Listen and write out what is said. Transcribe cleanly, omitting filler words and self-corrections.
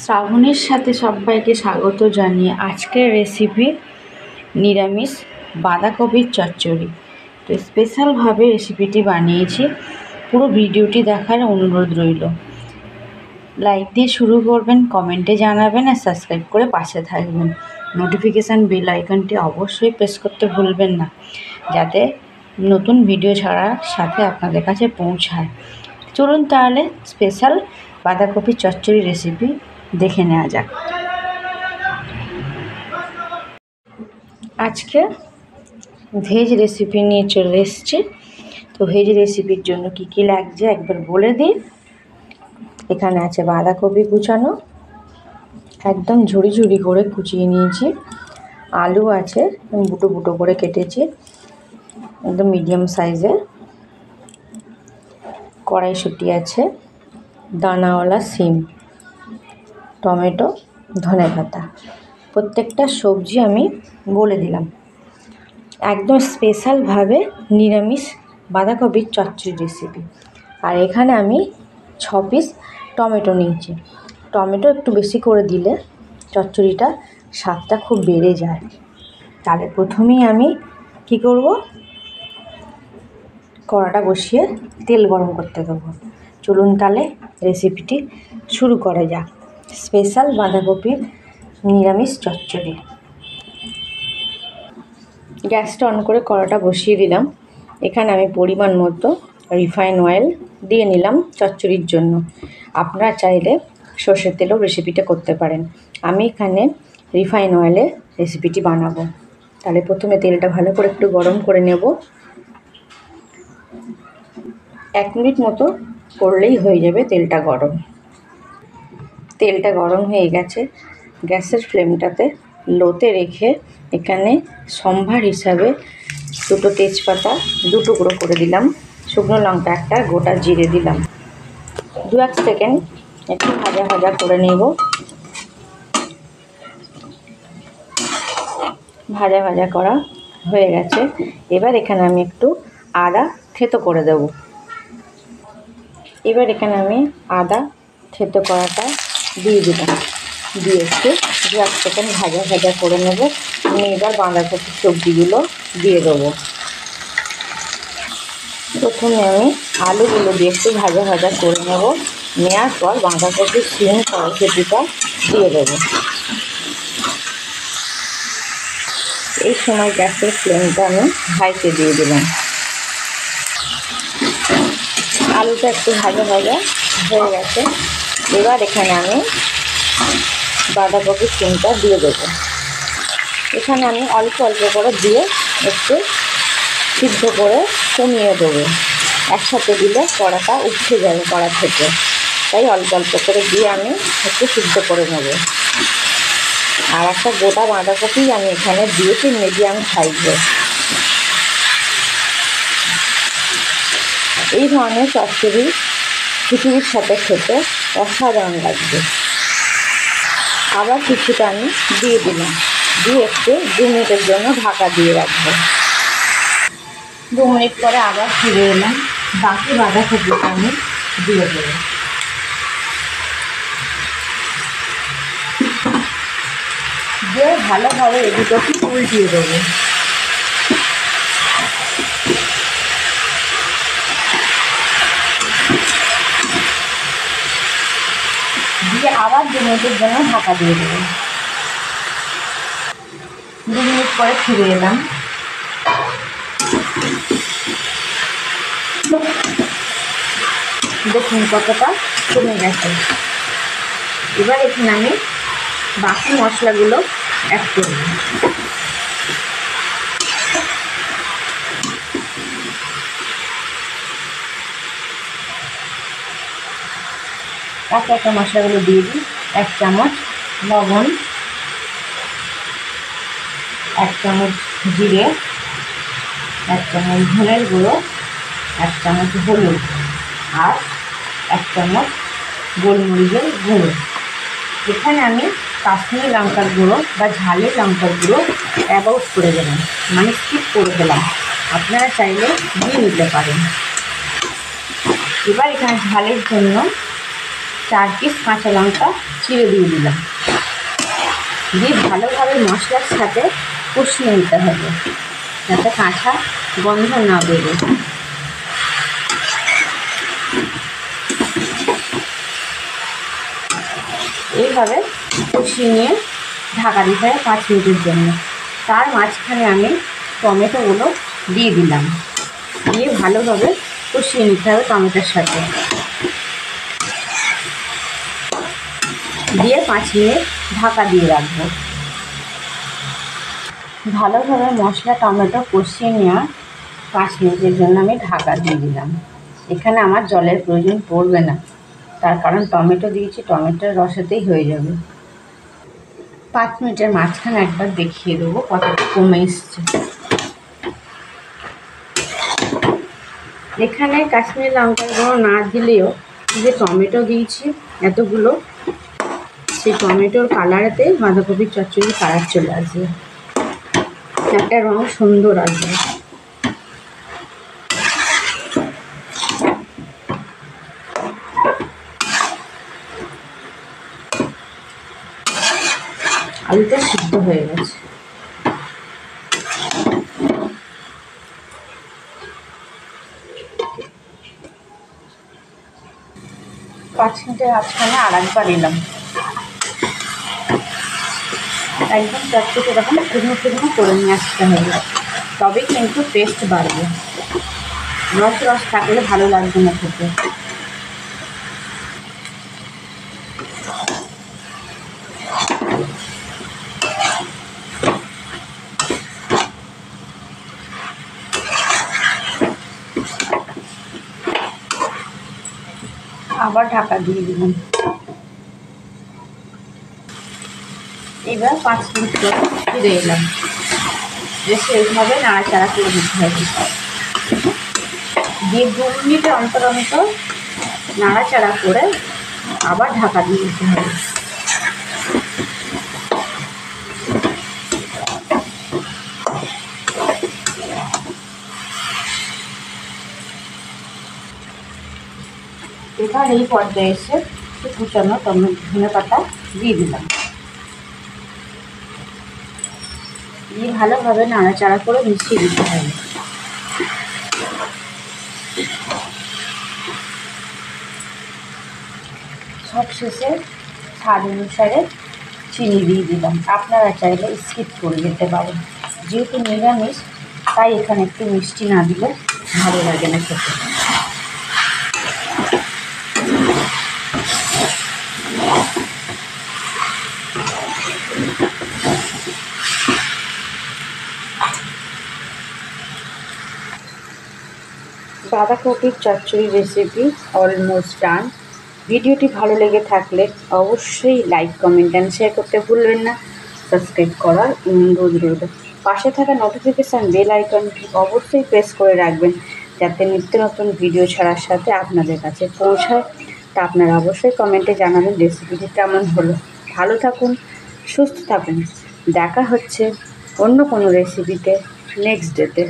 শ্রাবণীর সাথে সবাইকে স্বাগত জানিয়ে আজকের রেসিপি নিরামিষ বাঁধাকপির চচ্চড়ি। তো স্পেশালভাবে রেসিপিটি বানিয়েছি, পুরো ভিডিওটি দেখার অনুরোধ রইল। লাইক দিয়ে শুরু করবেন, কমেন্টে জানাবেন আর সাবস্ক্রাইব করে পাশে থাকবেন। নোটিফিকেশান বেল আইকনটি অবশ্যই প্রেস করতে ভুলবেন না, যাতে নতুন ভিডিও ছাড়ার সাথে আপনাদের কাছে পৌঁছায়। চলুন তাহলে স্পেশাল বাঁধাকপির চচ্চড়ি রেসিপি দেখে নেওয়া যাক। আজকে ভেজ রেসিপি নিয়ে চলে এসেছি। তো ভেজ রেসিপির জন্য কি কি লাগছে একবার বলে দিই। এখানে আছে বাঁধাকপি কুচানো, একদম ঝুড়ি ঝুড়ি করে কুচিয়ে নিয়েছি। আলু আছে, বুটো বুটো করে কেটেছি একদম মিডিয়াম সাইজের। কড়াইশুঁটি আছে, দানাওয়ালা সিম, টমেটো, ধনেপাতা। প্রত্যেকটা সবজি আমি বলে দিলাম। একদম স্পেশালভাবে নিরামিষ বাঁধাকপির চচ্চড়ি রেসিপি। আর এখানে আমি 6 পিস টমেটো নিয়েছি। টমেটো একটু বেশি করে দিলে চচ্চড়িটা স্বাদটা খুব বেড়ে যায়। তাহলে প্রথমেই আমি কি করব, কড়াটা বসিয়ে তেল গরম করতে দেবো। চলুন তাহলে রেসিপিটি শুরু করা যাক। স্পেশাল বাঁধাকপির নিরামিষ চচ্চড়ি। গ্যাসটা অন করে কড়াটা বসিয়ে দিলাম। এখানে আমি পরিমাণ মতো রিফাইন অয়েল দিয়ে নিলাম চচ্চড়ির জন্য। আপনারা চাইলে সর্ষের তেলেও রেসিপিটা করতে পারেন। আমি এখানে রিফাইন অয়েলে রেসিপিটি বানাবো। তাহলে প্রথমে তেলটা ভালো করে একটু গরম করে নেব। 1 মিনিট মতো করলেই হয়ে যাবে তেলটা গরম। তেলটা গরম হয়ে গেছে। গ্যাসের ফ্লেমটাতে লোতে রেখে এখানে সম্ভার হিসাবে 2টো তেজপাতা 2 টুকরো করে দিলাম, শুকনো লঙ্কা একটা, গোটা জিরে দিলাম। 2-1 সেকেন্ড একটু ভাজা ভাজা করে নেব। ভাজা ভাজা করা হয়ে গেছে। এবার এখানে আমি একটু আদা থেতো করে দেব। এবার এখানে আমি আদা থেতো করাটা দিয়ে দিলাম। দিয়ে একটু 2-1 সেকেন্ড ভাজা ভাজা করে নেব। আমি এবার বাঁধাকপির সবজিগুলো দিয়ে দেবো। প্রথমে আমি আলুগুলো দিয়ে একটু ভাজা ভাজা করে নেব। নেওয়ার পর বাঁধাকপির সিম কড়াইশুঁটিটা দিয়ে দেবো। এই সময় গ্যাসের ফ্লেমটা আমি হাইতে দিয়ে দিলাম। আলুটা একটু ভাজা ভাজা হয়ে গেছে। এবার এখানে আমি বাঁধাকপির সিমটা দিয়ে দেবো। এখানে আমি অল্প অল্প করে দিয়ে একটু সিদ্ধ করে কমিয়ে দেবো। একসাথে দিলে কড়াটা উঠে যাবে কড়া থেকে, তাই অল্প অল্প করে দিয়ে আমি একটু সিদ্ধ করে নেব। আর একটা গোটা বাঁধাকপি আমি এখানে দিয়েছি মিডিয়াম সাইজে। এই ধরনের চচ্চড়ি খিচুড়ির সাথে খেতে অসাধারণ লাগবে। আবার কিছুটা আমি দিয়ে দিলাম, দিয়ে একটু 2 মিনিটের জন্য ঢাকা দিয়ে রাখবো। 2 মিনিট পরে আবার ফিরে এলাম। বাকি বাঁধাকপিটা আমি দিয়ে দেবো। দিয়ে ভালোভাবে এদিকে উল্টিয়ে দেবো। দিয়ে আবার 2 মিনিটের জন্য ঢাকা দিয়ে দেবো। 2 মিনিট পরে ফিরে এলাম। দেখুন কতটা কমে গেছে। এবার এখানে আমি বাকি মশলাগুলো অ্যাড করব। একটা মশলাগুলো দিয়ে দিই। 1 চামচ লবণ, 1 চামচ জিরে, 1 চামচ ধনের গুঁড়ো, 1 চামচ হলুদ আর 1 চামচ গোলমরিচের গুঁড়ো। এখানে আমি কাশ্মীরি লঙ্কার গুঁড়ো বা ঝালের লঙ্কার গুঁড়ো অ্যাভয়েড করে দিলাম, মানে স্কিপ করে দিলাম। আপনারা চাইলে দিয়ে নিতে পারেন। এবার এখানে ঝালের জন্য 4 পিস কাঁচা লঙ্কা চিড়ে দিয়ে দিলাম। দিয়ে ভালোভাবে মশলার সাথে কষিয়ে নিতে হবে যাতে কাঁচা গন্ধ না বেরোয়। এইভাবে কষিয়ে নিয়ে ঢাকা দিতে হবে 5 মিনিটের জন্য। তার মাঝখানে আমি টমেটোগুলো দিয়ে দিলাম, দিয়ে ভালোভাবে কষিয়ে নিতে হবে টমেটোর সাথে, দিয়ে 5 মিনিট ঢাকা দিয়ে রাখবো। ভালোভাবে মশলা টমেটো কষিয়ে নেওয়া 5 মিনিটের জন্য আমি ঢাকা দিয়ে দিলাম। এখানে আমার জলের প্রয়োজন পড়বে না, তার কারণ টমেটো দিয়েছি, টমেটোর রসেতেই হয়ে যাবে। 5 মিনিটের মাঝখানে একবার দেখিয়ে দেবো কতটা কমে এসছে। এখানে কাশ্মীরি লঙ্কার গুঁড়ো না দিলেও যে টমেটো দিয়েছি এতগুলো, সেই টমেটোর কালারেতেই বাঁধাকপির চচ্চড়ি কালার চলে আসবে, একটা রং সুন্দর আসবে। আলুটা সিদ্ধ হয়ে গেছে। পাঁচ মিনিটের মাঝখানে আর একবার এলাম, একদম চটচটে এরকম শুকনো শুকনো করে নিয়ে আসতে হবে, তবে কিন্তু টেস্ট বাড়বে। রস রস থাকলে ভালো লাগবে না খেতে। আবার ঢাকা দিয়ে দিলাম। এবার 5 মিনিট করে ফিরে এলাম, বেশ এইভাবে নাড়াচাড়া করে দিতে হবে। দিয়ে 2 মিনিট অন্তর অন্তর নাড়াচাড়া করে আবার ঢাকা দিয়ে দিতে হবে। এবার এই পর্যায়ে এসে কুচানো ধনে পাতা দিয়ে দিলাম, দিয়ে ভালোভাবে নাড়াচাড়া করে মিশিয়ে দিতে হবে। সব শেষে স্বাদ অনুসারে চিনি দিয়ে দিলাম, আপনারা চাইলে স্কিপ করে দিতে পারেন। যেহেতু নিরামিষ তাই এখানে একটু মিষ্টি না দিলে ভালো লাগে না খেতে। বাঁধাকপির চচ্চড়ি রেসিপি অলমোস্ট ডান। ভিডিওটি ভালো লেগে থাকলে অবশ্যই লাইক, কমেন্ট অ্যান্ড শেয়ার করতে ভুলবেন না। সাবস্ক্রাইব করার অনুরোধ রইল। পাশে থাকা নোটিফিকেশান বেল আইকনটি অবশ্যই প্রেস করে রাখবেন, যাতে নিত্য নতুন ভিডিও ছাড়ার সাথে আপনাদের কাছে পৌঁছায়। তা আপনারা অবশ্যই কমেন্টে জানাবেন রেসিপিটি কেমন হলো। ভালো থাকুন, সুস্থ থাকুন। দেখা হচ্ছে অন্য কোনো রেসিপিতে নেক্সট ডেতে।